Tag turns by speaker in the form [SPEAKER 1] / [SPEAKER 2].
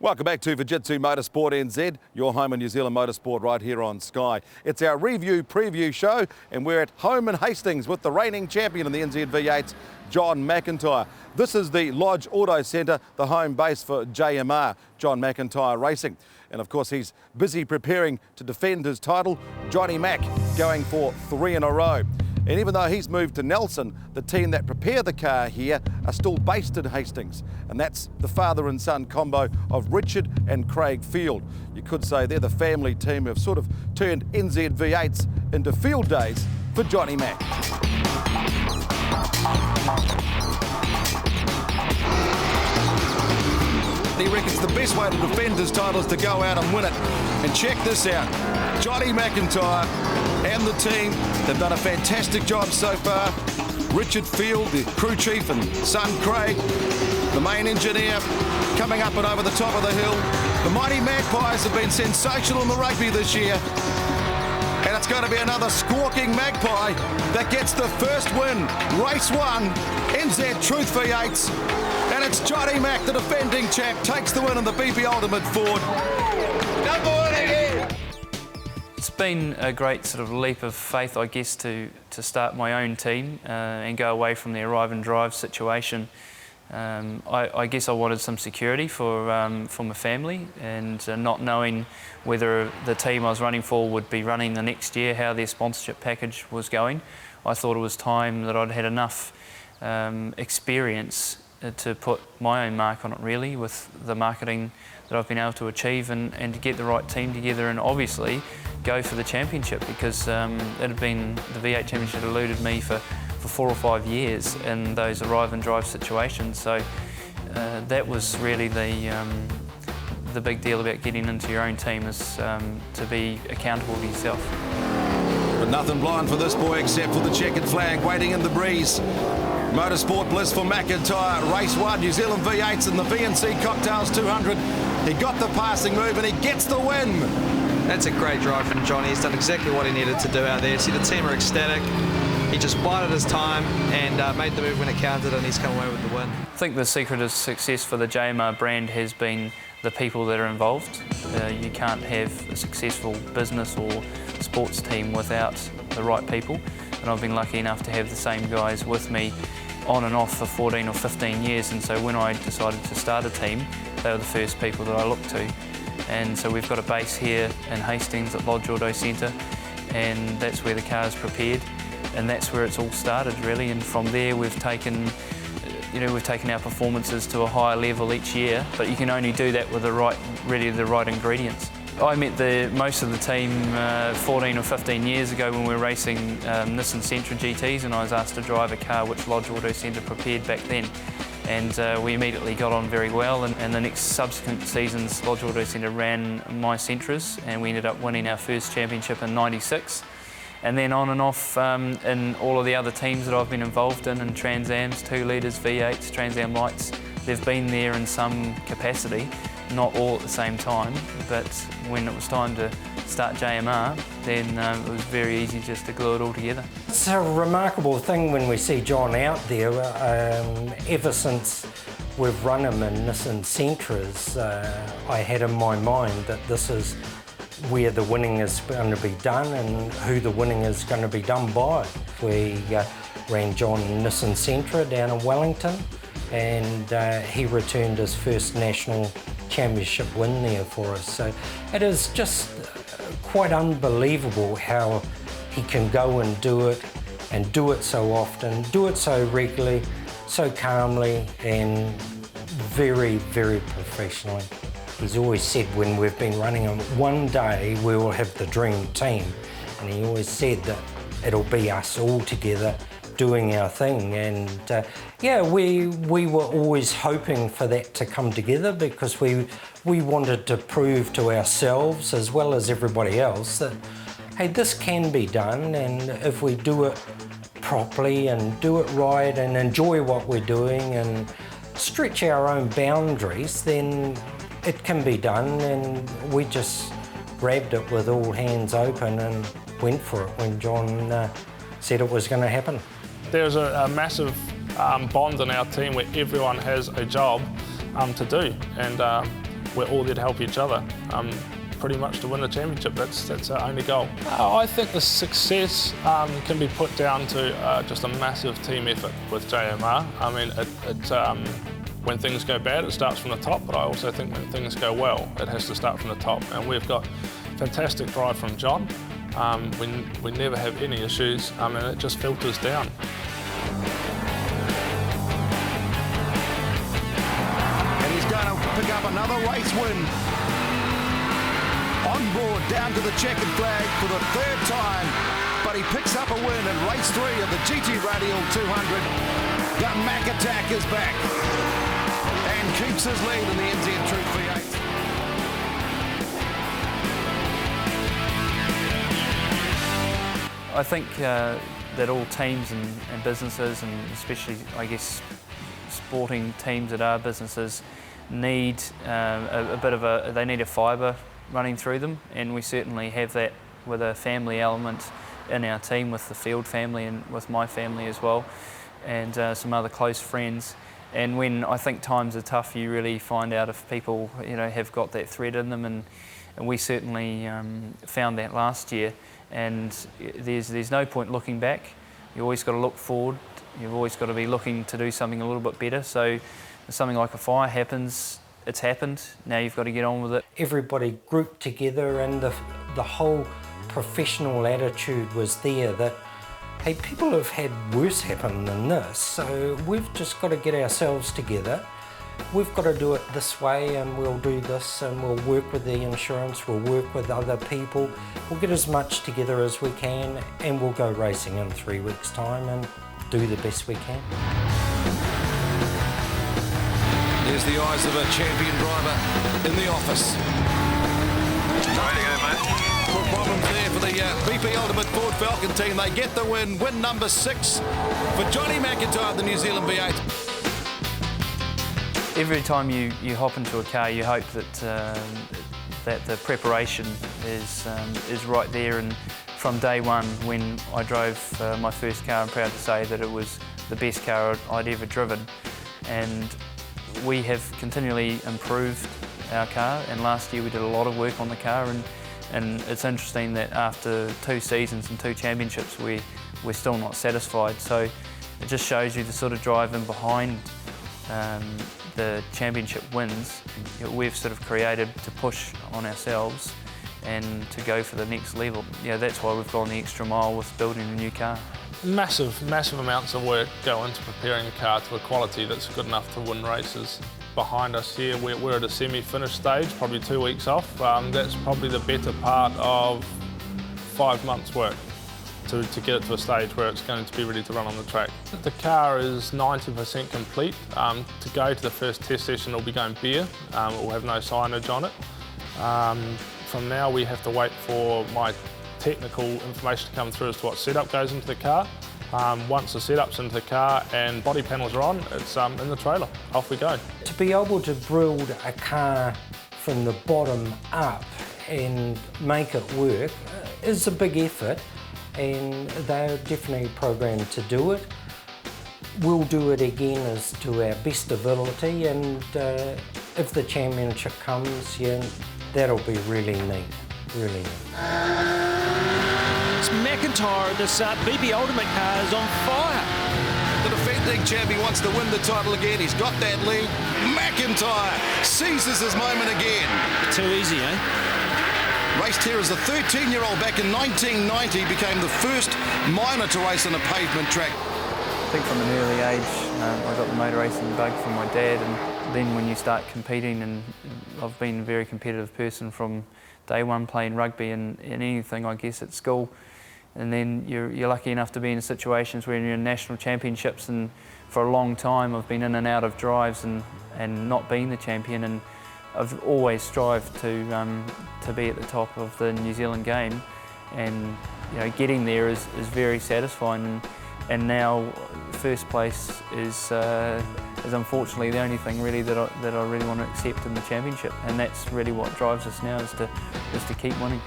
[SPEAKER 1] Welcome back to Fujitsu Motorsport NZ, your home in New Zealand motorsport right here on Sky. It's our review preview show and we're at home in Hastings with the reigning champion in the NZ V8s, John McIntyre. This is the Lodge Auto Centre, the home base for JMR, John McIntyre Racing. And of course he's busy preparing to defend his title, Johnny Mac going for 3 in a row. And even though he's moved to Nelson, the team that prepare the car here are still based in Hastings. And that's the father and son combo of Richard and Craig Field. You could say they're the family team who have sort of turned NZ V8s into field days for Johnny Mac. He reckons the best way to defend his title is to go out and win it. And check this out, Johnny McIntyre and the team, they've done a fantastic job so far. Richard Field, the crew chief, and son Craig, the main engineer, coming up and over the top of the hill. The mighty Magpies have been sensational in the rugby this year. And it's going to be another squawking Magpie that gets the first win. Race 1, NZ Truth V8s. And it's Johnny Mac, the defending champ, takes the win in the BP Ultimate Ford. Number 1 again.
[SPEAKER 2] It's been a great sort of leap of faith, I guess, to start my own team and go away from the arrive and drive situation. I guess I wanted some security for my family, and not knowing whether the team I was running for would be running the next year, how their sponsorship package was going. I thought it was time that I'd had enough experience to put my own mark on it, really, with the marketing that I've been able to achieve, and to get the right team together and obviously go for the championship, because it had been, the V8 championship had eluded me for 4 or 5 years in those arrive and drive situations. So that was really the big deal about getting into your own team, is to be accountable to yourself.
[SPEAKER 1] But nothing blind for this boy except for the checkered flag waiting in the breeze. Motorsport bliss for McIntyre. Race 1, New Zealand V8s in the VNC Cocktails 200. He got the passing move and he gets the win.
[SPEAKER 3] That's a great drive from Johnny. He's done exactly what he needed to do out there. See, the team are ecstatic. He just bided his time and made the move when it counted, and he's come away with the win.
[SPEAKER 2] I think the secret of success for the JMR brand has been the people that are involved. You can't have a successful business or sports team without the right people, and I've been lucky enough to have the same guys with me on and off for 14 or 15 years, and so when I decided to start a team, they were the first people that I looked to. And so we've got a base here in Hastings at Lodge Auto Centre, and that's where the car is prepared, and that's where it's all started, really. And from there we've taken our performances to a higher level each year, but you can only do that with the right ingredients. I met most of the team 14 or 15 years ago when we were racing Nissan Sentra GTs, and I was asked to drive a car which Lodge Auto Centre prepared back then. And we immediately got on very well, and the next subsequent seasons Lodge Auto Centre ran my Sentras, and we ended up winning our first championship in '96. And then on and off in all of the other teams that I've been involved in Trans Ams, 2 litres, V8s, Trans Am Lights, they've been there in some capacity, not all at the same time, but when it was time to start JMR, then it was very easy just to glue it all together.
[SPEAKER 4] It's a remarkable thing when we see John out there. Ever since we've run him in Nissan Sentras, I had in my mind that this is where the winning is going to be done and who the winning is going to be done by. We ran John in Nissan Sentra down in Wellington, and he returned his first national championship win there for us. So it is just quite unbelievable how he can go and do it so often, do it so regularly, so calmly, and very, very professionally. He's always said when we've been running him, one day we will have the dream team, and he always said that it'll be us all together doing our thing. And yeah, we were always hoping for that to come together, because we wanted to prove to ourselves as well as everybody else that, hey, this can be done, and if we do it properly and do it right and enjoy what we're doing and stretch our own boundaries, then it can be done. And we just grabbed it with all hands open and went for it when John said it was going to happen.
[SPEAKER 5] There's a massive bond in our team where everyone has a job to do, and we're all there to help each other. Pretty much to win the championship, that's our only goal. I think the success can be put down to just a massive team effort with JMR. I mean, when things go bad, it starts from the top, but I also think when things go well, it has to start from the top. And we've got fantastic drive from John. We never have any issues, and it just filters down.
[SPEAKER 1] And he's going to pick up another race win. On board, down to the checkered flag for the third time, but he picks up a win in race 3 of the GT Radial 200. The McIntyre is back and keeps his lead in the NZ Troop V8.
[SPEAKER 2] I think that all teams and businesses, and especially, I guess, sporting teams that are businesses, need they need a fibre running through them, and we certainly have that with a family element in our team, with the Field family and with my family as well, and some other close friends. And when I think times are tough, you really find out if people, have got that thread in them, and we certainly found that last year. And there's no point looking back. You always got to look forward. You've always got to be looking to do something a little bit better. So if something like a fire happens, it's happened. Now you've got to get on with it.
[SPEAKER 4] Everybody grouped together, and the whole professional attitude was there that, hey, people have had worse happen than this, so we've just got to get ourselves together. We've got to do it this way, and we'll do this, and we'll work with the insurance, we'll work with other people, we'll get as much together as we can, and we'll go racing in 3 weeks' time and do the best we can.
[SPEAKER 1] There's the eyes of a champion driver in the office. Way to go, mate. No problems there for the BP Ultimate Ford Falcon team. They get the win. Win number 6 for Johnny McIntyre, the New Zealand V8.
[SPEAKER 2] Every time you hop into a car, you hope that that the preparation is right there. And from day one, when I drove my first car, I'm proud to say that it was the best car I'd ever driven. And we have continually improved our car, and last year we did a lot of work on the car, and it's interesting that after 2 seasons and 2 championships we're still not satisfied. So it just shows you the sort of drive in behind the championship wins we've sort of created to push on ourselves and to go for the next level. Yeah, that's why we've gone the extra mile with building a new car.
[SPEAKER 5] Massive amounts of work go into preparing a car to a quality that's good enough to win races. Behind us here, we're at a semi-finished stage, probably 2 weeks off. That's probably the better part of 5 months' work to get it to a stage where it's going to be ready to run on the track. The car is 90% complete. To go to the first test session, it'll be going bare. It will have no signage on it. From now, we have to wait for my technical information to come through as to what setup goes into the car. Once the setup's into the car and body panels are on, it's in the trailer. Off we go.
[SPEAKER 4] To be able to build a car from the bottom up and make it work is a big effort, and they're definitely programmed to do it. We'll do it again as to our best ability, and if the championship comes, yeah, that'll be really neat, really neat.
[SPEAKER 6] It's McIntyre, this BP Ultimate car is on fire.
[SPEAKER 1] The defending champion wants to win the title again. He's got that lead. McIntyre seizes his moment again.
[SPEAKER 6] Too easy, eh?
[SPEAKER 1] Raced here as a 13-year-old back in 1990, became the first minor to race on a pavement track.
[SPEAKER 2] I think from an early age, I got the motor racing bug from my dad, and then when you start competing, and I've been a very competitive person from day one, playing rugby and anything, I guess, at school. And then you're lucky enough to be in situations where you're in national championships, and for a long time I've been in and out of drives and not being the champion, and I've always strived to be at the top of the New Zealand game, and getting there is very satisfying. And now first place is unfortunately the only thing really that I really want to accept in the championship, and that's really what drives us now, is to keep winning.